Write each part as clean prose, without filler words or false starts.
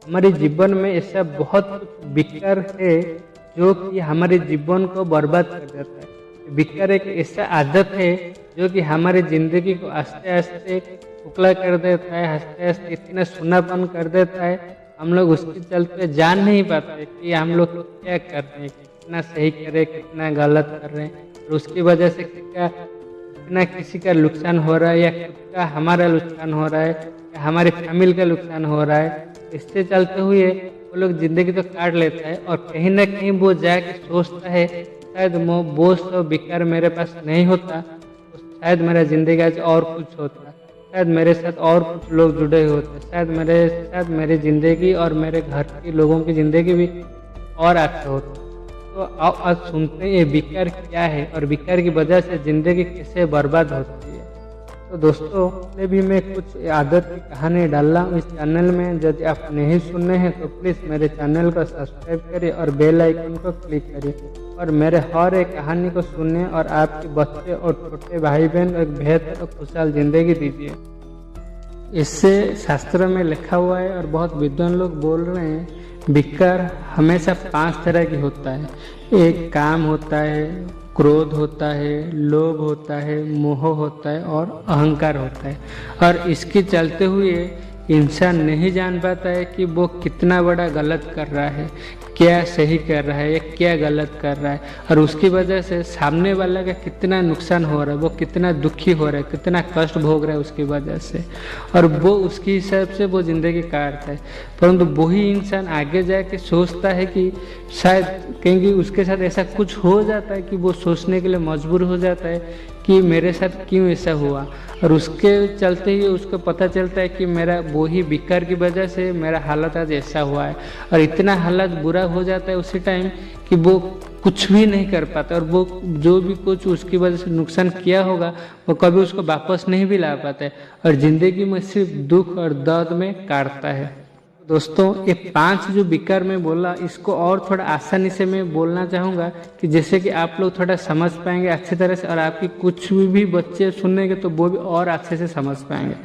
हमारे जीवन में ऐसा बहुत कुछ विकार है जो कि हमारे जीवन को बर्बाद कर देता है। विकार एक ऐसा आदत है जो कि हमारे जिंदगी को आस्ते आस्ते खोखला कर देता है, आस्ते आस्ते इतना सुनापन कर देता है, हम लोग उसके चलते जान नहीं पाते कि हम लोग क्या कर रहे हैं, कितना सही कर रहे हैं, कितना गलत कर रहे हैं, और उसकी वजह से कितना किसी का नुकसान हो रहा है, या खुद का हमारा नुकसान हो रहा है, या हमारे फैमिली का नुकसान हो रहा है। इससे चलते हुए वो लोग जिंदगी तो काट लेता है, और कहीं ना कहीं वो जाके सोचता है शायद वो सब विकार मेरे पास नहीं होता तो शायद मेरा जिंदगी आज और कुछ होता, शायद मेरे साथ और कुछ लोग जुड़े होते, शायद मेरी जिंदगी और मेरे घर के लोगों की जिंदगी भी और अच्छा होता। तो आओ आज सुनते हैं ये विकार क्या है और विकार की वजह से जिंदगी कैसे बर्बाद होती है। तो दोस्तों पहले भी मैं कुछ आदत की कहानी डाल रहा हूँ इस चैनल में। यदि आप नहीं सुनने हैं तो प्लीज़ मेरे चैनल को सब्सक्राइब करिए और बेल आइकन को क्लिक करिए और मेरे हर एक कहानी को सुनिए और आपके बच्चे और छोटे भाई बहन एक बेहतर और खुशहाल जिंदगी दीजिए। इससे शास्त्र में लिखा हुआ है और बहुत विद्वान लोग बोल रहे हैं विकार हमेशा 5 तरह की होता है। एक काम होता है, क्रोध होता है, लोभ होता है, मोह होता है और अहंकार होता है। और इसके चलते हुए इंसान नहीं जान पाता है कि वो कितना बड़ा गलत कर रहा है, क्या सही कर रहा है या क्या गलत कर रहा है, और उसकी वजह से सामने वाला का कितना नुकसान हो रहा है, वो कितना दुखी हो रहा है, कितना कष्ट भोग रहा है उसकी वजह से, और वो उसके हिसाब से वो ज़िंदगी काटता है। परंतु वही इंसान आगे जाके सोचता है कि शायद कहीं उसके साथ ऐसा कुछ हो जाता है कि वो सोचने के लिए मजबूर हो जाता है कि मेरे साथ क्यों ऐसा हुआ, और उसके चलते ही उसको पता चलता है कि मेरा वही विकार की वजह से मेरा हालत आज ऐसा हुआ है, और इतना हालत बुरा हो जाता है उसी टाइम कि वो कुछ भी नहीं कर पाता, और वो जो भी कुछ उसकी वजह से नुकसान किया होगा वो कभी उसको वापस नहीं भी ला पाता है, और ज़िंदगी में सिर्फ दुख और दर्द में काटता है। दोस्तों ये 5 जो विकार में बोला इसको और थोड़ा आसानी से मैं बोलना चाहूँगा कि जैसे कि आप लोग थोड़ा समझ पाएंगे अच्छी तरह से, और आपकी कुछ भी बच्चे सुनेंगे तो वो भी और अच्छे से समझ पाएंगे।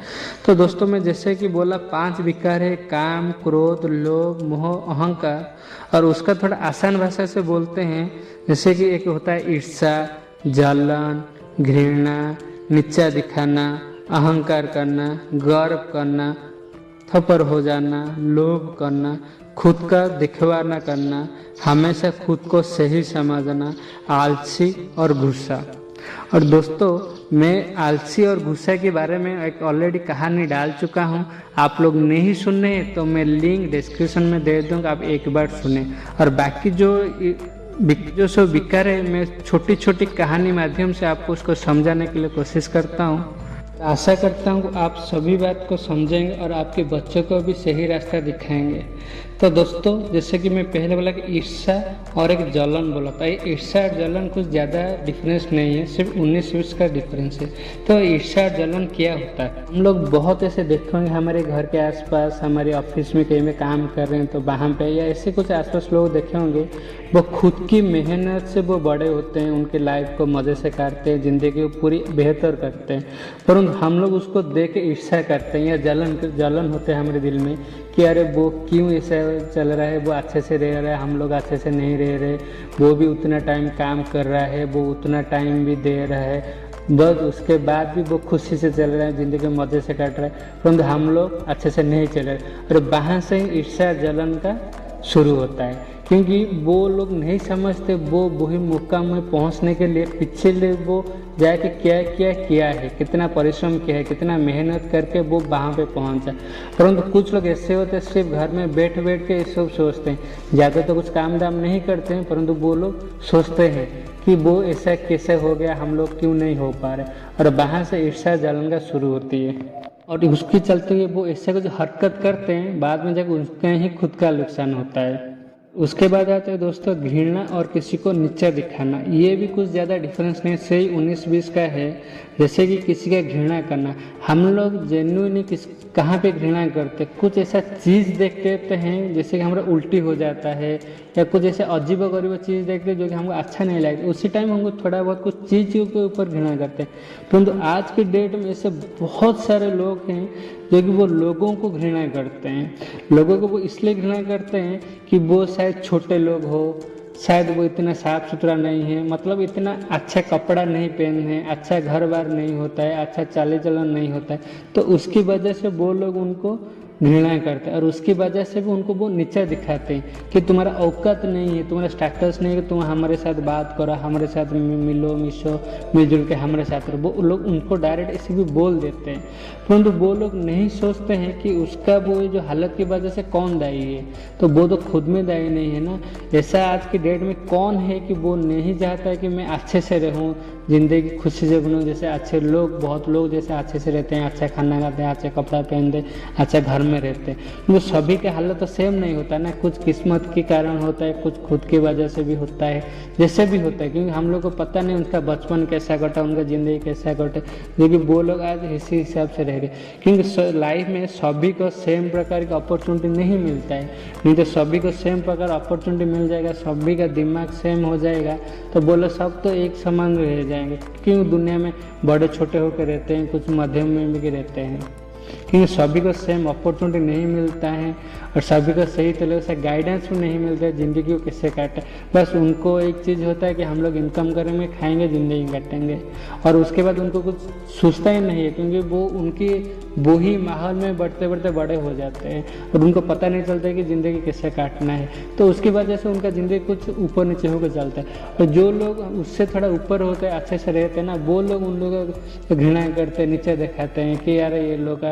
तो दोस्तों मैं जैसे कि बोला 5 विकार है, काम, क्रोध, लोभ, मोह, अहंकार, और उसका थोड़ा आसान भाषा से बोलते हैं। जैसे कि एक होता है ईर्ष्या, जलन, घृणा, नीचा दिखाना, अहंकार करना, गर्व करना, थप्पड़ हो जाना, लोभ करना, खुद का दिखवाना करना, हमेशा खुद को सही समझना, आलसी और गुस्सा। और दोस्तों मैं आलसी और गुस्सा के बारे में एक ऑलरेडी कहानी डाल चुका हूं, आप लोग नहीं सुनने तो मैं लिंक डिस्क्रिप्शन में दे दूंगा, आप एक बार सुने। और बाकी जो सब विकार है मैं छोटी छोटी कहानी माध्यम से आपको उसको समझाने के लिए कोशिश करता हूँ। आशा करता हूँ आप सभी बात को समझेंगे और आपके बच्चों को भी सही रास्ता दिखाएंगे। तो दोस्तों जैसे कि मैं पहले बोला कि ईर्ष्या और एक जलन बोला था, ये ईर्ष्या और जलन कुछ ज़्यादा डिफरेंस नहीं है, सिर्फ 19-20 का डिफरेंस है। तो ईर्ष्या और जलन क्या होता है, हम लोग बहुत ऐसे देखे होंगे हमारे घर के आसपास, हमारे ऑफिस में कहीं में काम कर रहे हैं तो वहाँ पे या ऐसे कुछ आसपास लोग देखे होंगे, वो खुद की मेहनत से वो बड़े होते हैं, उनके लाइफ को मज़े से काटते हैं, ज़िंदगी को पूरी बेहतर करते हैं, परंतु हम लोग उसको देख के ईर्ष्या करते हैं या जलन होते हैं हमारे दिल में कि अरे वो क्यों ऐसा चल रहा है, वो अच्छे से रह रहा है, हम लोग अच्छे से नहीं रह रहे, वो भी उतना टाइम काम कर रहा है, वो उतना टाइम भी दे रहा है, बस उसके बाद भी वो खुशी से चल रहा है, ज़िंदगी मज़े से काट रहा है, परंतु हम लोग अच्छे से नहीं चल रहे। और वहाँ से ही ईर्ष्या जलन का शुरू होता है, क्योंकि वो लोग नहीं समझते वो वही मुकाम में पहुंचने के लिए पिछले वो जाके क्या किया है, कितना परिश्रम किया है, कितना मेहनत करके वो वहाँ पे पहुंचा। परंतु कुछ लोग ऐसे होते हैं सिर्फ घर में बैठ के ये सब सोचते हैं, ज़्यादा तो कुछ काम दाम नहीं करते हैं, परंतु वो लोग सोचते हैं कि वो ऐसा कैसे हो गया, हम लोग क्यों नहीं हो पा रहे, और वहाँ से ईर्ष्या जलन का शुरू होती है। और उसके चलते हुए वो ऐसे कुछ हरकत करते हैं, बाद में जाकर उसका ही खुद का नुकसान होता है। उसके बाद आता है दोस्तों घृणा और किसी को नीचा दिखाना। ये भी कुछ ज़्यादा डिफरेंस नहीं, सही 19-20 का है। जैसे कि किसी का घृणा करना, हम लोग जेन्युइनली कहाँ पे घृणा करते, कुछ ऐसा चीज़ देख लेते हैं जैसे कि हमारा उल्टी हो जाता है, या कुछ ऐसे अजीब गरीब चीज़ देखते हैं जो कि हमको अच्छा नहीं लगता, उसी टाइम हमको थोड़ा बहुत कुछ चीज़ के ऊपर घृणा करते हैं। परंतु आज की डेट में ऐसे बहुत सारे लोग हैं जो कि वो लोगों को घृणा करते हैं। लोगों को वो इसलिए घृणा करते हैं कि वो शायद छोटे लोग हो, शायद वो इतना साफ सुथरा नहीं है, मतलब इतना अच्छा कपड़ा नहीं पहने, अच्छा घर बार नहीं होता है, अच्छा चाल चलन नहीं होता है, तो उसकी वजह से वो लोग उनको घृणा करते हैं और उसकी वजह से भी उनको वो नीचा दिखाते हैं कि तुम्हारा औकात नहीं है, तुम्हारा स्टेटस नहीं है कि तुम हमारे साथ बात करो, हमारे साथ मिलो मिशो, मिलजुल के हमारे साथ रहो। वो लोग उनको डायरेक्ट ऐसे भी बोल देते हैं, परंतु वो लोग नहीं सोचते हैं कि उसका वो जो हालत की वजह से कौन दायी है। तो वो तो खुद में दायी नहीं है ना। ऐसा आज की डेट में कौन है कि वो नहीं चाहता है कि मैं अच्छे से रहूं, ज़िंदगी खुशी से बनूं। जैसे अच्छे लोग, बहुत लोग जैसे अच्छे से रहते हैं, अच्छा खाना खाते हैं, अच्छा कपड़ा पहनते हैं, अच्छा घर में रहते हैं, वो सभी के हालत तो सेम नहीं होता ना। कुछ किस्मत के कारण होता है, कुछ खुद की वजह से भी होता है, जैसे भी होता है, क्योंकि हम लोग को पता नहीं उनका बचपन कैसा कटा, उनका ज़िंदगी कैसा कटे, लेकिन वो लोग आज इसी हिसाब से रह रहे। क्योंकि लाइफ में सभी को सेम प्रकार का अपॉर्चुनिटी नहीं मिलता है, नहीं तो सभी को सेम प्रकार अपॉर्चुनिटी मिल जाएगा, सभी का दिमाग सेम हो जाएगा, तो बोलो सब तो एक समान रह जाएंगे। क्यों दुनिया में बड़े छोटे होकर रहते हैं, कुछ मध्यम में भी रहते हैं, क्योंकि सभी को सेम अपॉर्चुनिटी नहीं मिलता है और सभी को सही तरह से गाइडेंस भी नहीं मिलता है ज़िंदगी को कैसे काटे। बस उनको एक चीज़ होता है कि हम लोग इनकम करेंगे, खाएंगे, ज़िंदगी काटेंगे, और उसके बाद उनको कुछ सोचता ही नहीं है, क्योंकि वो उनकी वही माहौल में बढ़ते बढ़ते बड़े हो जाते हैं और उनको पता नहीं चलता है कि ज़िंदगी कैसे काटना है। तो उसकी वजह से उनका ज़िंदगी कुछ ऊपर नीचे होकर चलता है। और जो लोग उससे थोड़ा ऊपर होते हैं, अच्छे से रहते हैं ना, वो लोग उन लोगों को घृणा करते हैं, नीचे दिखाते हैं कि यार ये लोग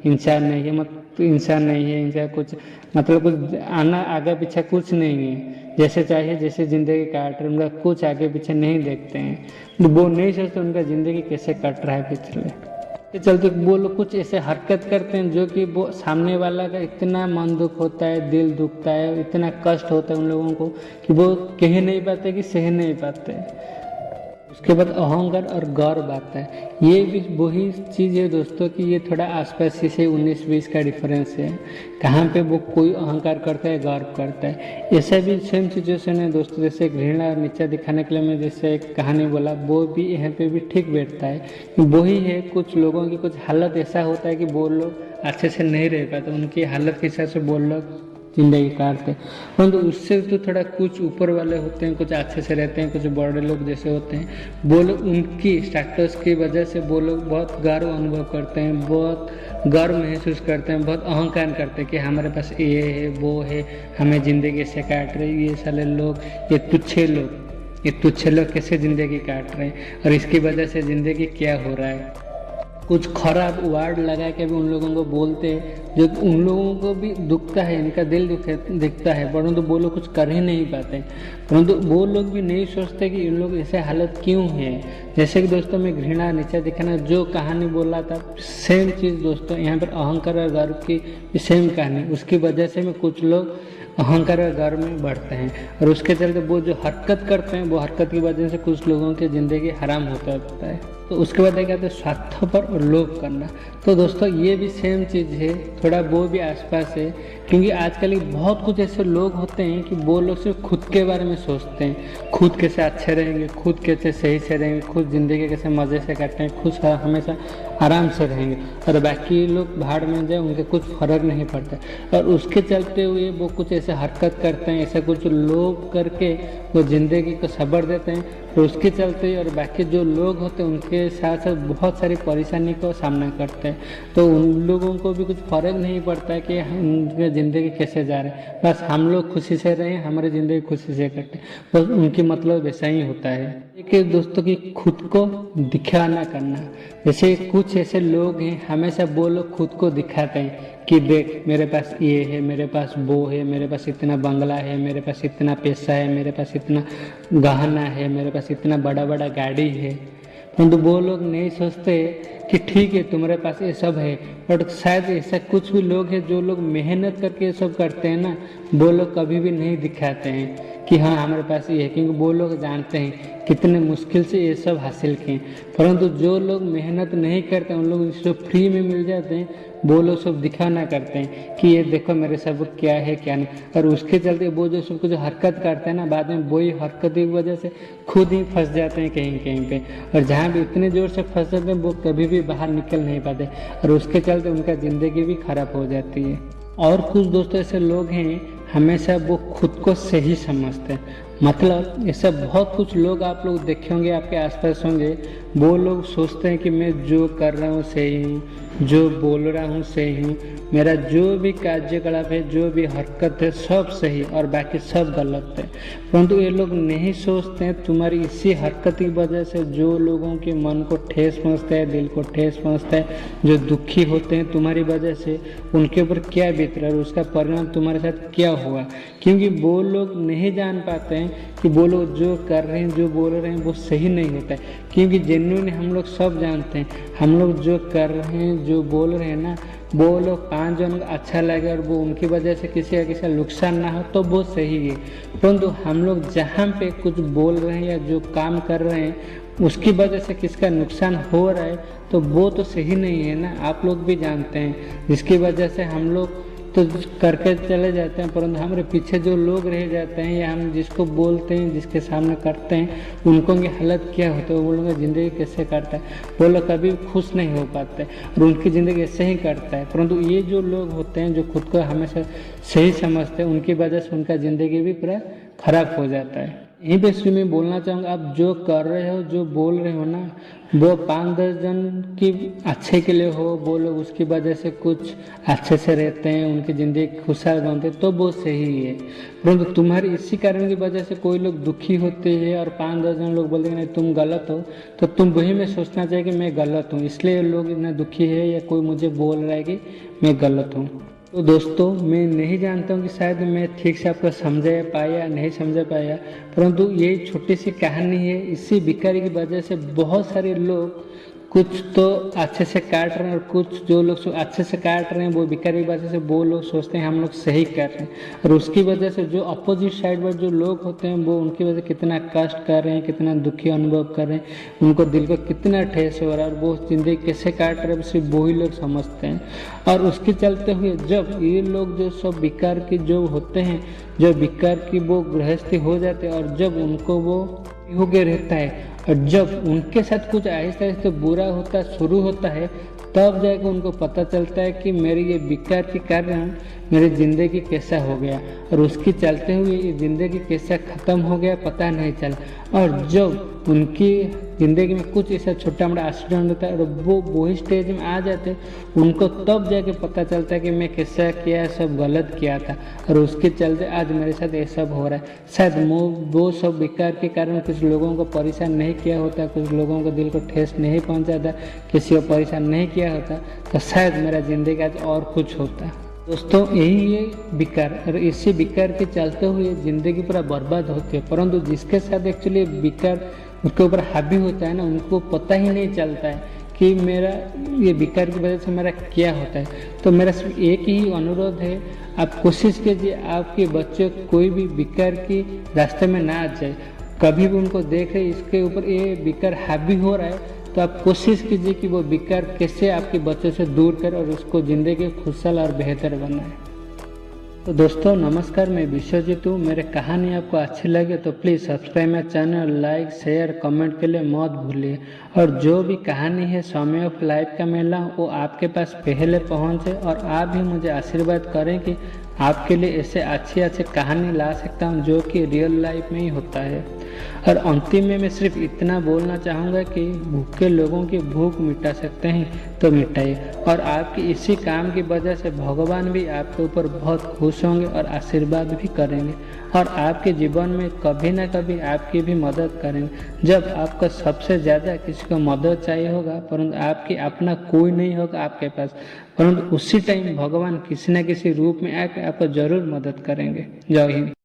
इंसान नहीं है, मतलब इंसान नहीं है, इनका कुछ मतलब कुछ आना आगे पीछे कुछ नहीं है, जैसे चाहिए जैसे ज़िंदगी काट रहे, उनका कुछ आगे पीछे नहीं देखते हैं। वो नहीं सोचते उनका ज़िंदगी कैसे कट रहा है पिछले के चलते। वो लोग कुछ ऐसे हरकत करते हैं जो कि वो सामने वाला का इतना मन दुख होता है, दिल दुखता है, इतना कष्ट होता है उन लोगों को कि वो कह नहीं पाते, कि सह नहीं पाते। उसके बाद अहंकार और गर्व आता है। ये भी वही चीज़ है दोस्तों कि ये थोड़ा आसपास ही से 19-20 का डिफरेंस है। कहाँ पे वो कोई अहंकार करता है, गर्व करता है। ऐसा भी सेम सिचुएशन है दोस्तों, जैसे घृणा और नीचा दिखाने के लिए मैं जैसे एक कहानी बोला, वो भी यहाँ पे भी ठीक बैठता है। वही है, कुछ लोगों की कुछ हालत ऐसा होता है कि वो लोग अच्छे से नहीं रह पाते, उनकी हालत के हिसाब से वो लोग जिंदगी काटते हैं। परंतु उससे तो थोड़ा कुछ ऊपर वाले होते हैं, कुछ अच्छे से रहते हैं, कुछ बड़े लोग जैसे होते हैं, वो लोग उनकी स्टेटस की वजह से वो लोग बहुत गर्व अनुभव करते हैं, बहुत गर्व महसूस करते हैं, बहुत अहंकार करते हैं कि हमारे पास ये है, वो है, हमें ज़िंदगी से काट रहे। ये सारे लोग, ये तुच्छ लोग कैसे ज़िंदगी काट रहे हैं और इसकी वजह से ज़िंदगी क्या हो रहा है। कुछ खराब वर्ड लगा के भी उन लोगों को बोलते हैं, जो उन लोगों को भी दुखता है, इनका दिल दिखता है, परंतु वो लोग कुछ कर ही नहीं पाते। परंतु वो लोग भी नहीं सोचते कि इन लोग ऐसे हालत क्यों है। जैसे कि दोस्तों मैं घृणा नीचा दिखाना जो कहानी बोला था, सेम चीज़ दोस्तों यहाँ पर अहंकार और गर्व की सेम कहानी। उसकी वजह से में कुछ लोग अहंकार और गर्व में बढ़ते हैं और उसके चलते वो जो हरकत करते हैं, वो हरकत की वजह से कुछ लोगों की ज़िंदगी हराम होता है। तो उसके बाद क्या कहते हैं, स्वार्थपर और लोभ करना। तो दोस्तों ये भी सेम चीज़ है, थोड़ा वो भी आसपास है, क्योंकि आजकल बहुत कुछ ऐसे लोग होते हैं कि वो लोग सिर्फ खुद के बारे में सोचते हैं, खुद कैसे अच्छे रहेंगे, खुद कैसे सही से रहेंगे, खुद ज़िंदगी कैसे मज़े से काटेंगे, खुद हमेशा आराम से रहेंगे, और बाकी लोग भाड़ में जाए उनके कुछ फ़र्क नहीं पड़ता। और उसके चलते हुए वो कुछ ऐसे हरकत करते हैं, ऐसा कुछ लोभ करके वो ज़िंदगी को सबर देते हैं। तो उसके चलते और बाकी जो लोग होते हैं उनके साथ साथ बहुत सारी परेशानी का सामना करते हैं। तो उन लोगों को भी कुछ फ़र्क नहीं पड़ता है कि उनकी ज़िंदगी कैसे जा रही है, बस हम लोग खुशी से रहें, हमारी ज़िंदगी खुशी से कटे, बस उनकी मतलब वैसा ही होता है। एक दोस्तों की खुद को दिखाना करना, जैसे कुछ ऐसे लोग हैं हमेशा वो लोग खुद को दिखाते हैं कि देख मेरे पास ये है, मेरे पास वो है, मेरे पास इतना बंगला है, मेरे पास इतना पैसा है, मेरे पास इतना गहना है, मेरे पास इतना बड़ा बड़ा गाड़ी है। परंतु वो लोग नहीं सोचते कि ठीक है तुम्हारे पास ये सब है, बट शायद ऐसा कुछ भी लोग हैं जो लोग मेहनत करके ये सब करते हैं ना, वो लोग कभी भी नहीं दिखाते हैं कि हाँ हमारे पास ये है, क्योंकि वो लोग जानते हैं कितने मुश्किल से ये सब हासिल किए। परंतु जो लोग मेहनत नहीं करते उन लोग जो फ्री में मिल जाते हैं वो लोग सब दिखाना करते हैं कि ये देखो मेरे सब क्या है क्या नहीं, और उसके चलते वो जो सब कुछ हरकत करते हैं ना, बाद में वही हरकत की वजह से खुद ही फंस जाते हैं कहीं कहीं पे। और जहाँ भी इतने जोर से फंस जाते हैं वो कभी भी भी बाहर निकल नहीं पाते और उसके चलते उनका ज़िंदगी भी खराब हो जाती है। और कुछ दोस्तों ऐसे लोग हैं हमेशा वो खुद को सही समझते हैं, मतलब ऐसा बहुत कुछ लोग आप लोग देखे होंगे, आपके आसपास होंगे, वो लोग सोचते हैं कि मैं जो कर रहा हूँ सही हूँ, जो बोल रहा हूँ सही हूँ, मेरा जो भी कार्यकलाप है, जो भी हरकत है सब सही और बाकी सब गलत है। परंतु ये लोग नहीं सोचते हैं तुम्हारी इसी हरकत की वजह से जो लोगों के मन को ठेस पहुँचता है, दिल को ठेस पहुँचता है, जो दुखी होते हैं तुम्हारी वजह से, उनके ऊपर क्या बीत रहा है और उसका परिणाम तुम्हारे साथ क्या हुआ। क्योंकि वो लोग नहीं जान पाते हैं कि वो लोग जो कर रहे हैं, जो बोल रहे हैं वो सही नहीं होता है। क्योंकि जेन्युइन हम लोग सब जानते हैं, हम लोग जो कर रहे हैं, जो बोल रहे हैं ना, वो लोग 5 जन को अच्छा लगे और वो उनकी वजह से किसी का नुकसान ना हो तो वो सही है। परंतु हम लोग जहाँ पे कुछ बोल रहे हैं या जो काम कर रहे हैं उसकी वजह से किसका नुकसान हो रहा है तो वो तो सही नहीं है ना। आप लोग भी जानते हैं जिसकी वजह से हम लोग तो करके चले जाते हैं, परंतु हमारे पीछे जो लोग रह जाते हैं या हम जिसको बोलते हैं, जिसके सामने करते हैं, उनको की हालत क्या होती है, वो लोग ज़िंदगी कैसे काटता है, वो लोग कभी खुश नहीं हो पाते और उनकी ज़िंदगी ऐसे ही काटता है। परंतु ये जो लोग होते हैं जो खुद को हमेशा सही समझते हैं, उनकी वजह से उनका ज़िंदगी भी पूरा खराब हो जाता है। यहीं पे इसलिए मैं बोलना चाहूँगा, आप जो कर रहे हो, जो बोल रहे हो ना, वो 5-10 जन की अच्छे के लिए हो, वो लोग उसकी वजह से कुछ अच्छे से रहते हैं, उनकी ज़िंदगी खुशहाल बनते हैं तो वो सही है। परंतु तुम्हारी इसी कारण की वजह से कोई लोग दुखी होते हैं और 5-10 जन लोग बोलते हैं नहीं तुम गलत हो, तो तुम वही में सोचना चाहिए कि मैं गलत हूँ, इसलिए लोग इतना दुखी है या कोई मुझे बोल रहा है कि मैं गलत हूँ। तो दोस्तों मैं नहीं जानता हूँ कि शायद मैं ठीक से आपको समझा पाया या नहीं समझा पाया, परंतु ये छोटी सी कहानी है। इसी भिखारी की वजह से बहुत सारे लोग कुछ तो अच्छे से काट रहे हैं और कुछ जो लोग अच्छे से काट रहे हैं वो भिखारी की वजह से वो लोग सोचते हैं हम लोग सही कर रहे हैं, और उसकी वजह से जो अपोजिट साइड पर जो लोग होते हैं वो उनकी वजह से कितना कष्ट कर रहे हैं, कितना दुखी अनुभव कर रहे हैं, उनको दिल को कितना ठेस हो रहा है और वो जिंदगी कैसे काट रहे हैं सिर्फ वही लोग समझते हैं। और उसके चलते हुए जब ये लोग जो सब विकार के जो होते हैं, जो विकार की वो गृहस्थी हो जाते हैं और जब उनको वो हो गया रहता है और जब उनके साथ कुछ आहिस्ता आहिस्ता बुरा होता शुरू होता है तब जाकर उनको पता चलता है कि मेरे ये विकार के कारण मेरी ज़िंदगी कैसा हो गया और उसकी चलते हुए ये ज़िंदगी कैसा ख़त्म हो गया पता नहीं चला। और जब उनकी ज़िंदगी में कुछ ऐसा छोटा मोटा एक्सीडेंट होता है और वो वही स्टेज में आ जाते हैं उनको तब जाके पता चलता है कि मैं कैसा किया, सब गलत किया था और उसके चलते आज मेरे साथ ये सब हो रहा है। शायद वो सब विकार के कारण कुछ लोगों को परेशान नहीं किया होता, कुछ लोगों को दिल को ठेस नहीं पहुंचाता, किसी को परेशान नहीं किया होता तो शायद मेरा ज़िंदगी आज और कुछ होता। दोस्तों यही है विकार, और इसी विकार के चलते हुए ज़िंदगी पूरा बर्बाद होती है। परंतु जिसके साथ एक्चुअली विकार उसके ऊपर हावी होता है ना, उनको पता ही नहीं चलता है कि मेरा ये विकार की वजह से मेरा क्या होता है। तो मेरा सिर्फ एक ही अनुरोध है, आप कोशिश कीजिए आपके बच्चे कोई भी विकार की रास्ते में ना आ जाए। कभी भी उनको देख रहे इसके ऊपर ये विकार हावी हो रहा है तो आप कोशिश कीजिए कि वो विकार कैसे आपके बच्चे से दूर करे और उसको ज़िंदगी खुशहाल और बेहतर बनाए। तो दोस्तों नमस्कार, मैं विश्वजीत हूँ। मेरे कहानी आपको अच्छी लगे तो please subscribe my channel, like share comment के लिए मत भूलिए। और जो भी कहानी है समय ऑफ लाइफ का मेला वो आपके पास पहले पहुँचे और आप भी मुझे आशीर्वाद करें कि आपके लिए ऐसे अच्छी कहानी ला सकता हूँ जो कि रियल लाइफ में ही होता है। और अंतिम में मैं सिर्फ इतना बोलना चाहूँगा कि भूखे लोगों की भूख मिटा सकते हैं तो मिटाइए, और आपकी इसी काम की वजह से भगवान भी आपके ऊपर बहुत खुश होंगे और आशीर्वाद भी करेंगे और आपके जीवन में कभी ना कभी आपकी भी मदद करेंगे। जब आपका सबसे ज़्यादा किसी को मदद चाहिए होगा परंतु आपकी अपना कोई नहीं होगा आपके पास, परंतु उसी टाइम भगवान किसी न किसी रूप में आकर आपको जरूर मदद करेंगे। जय हिंद।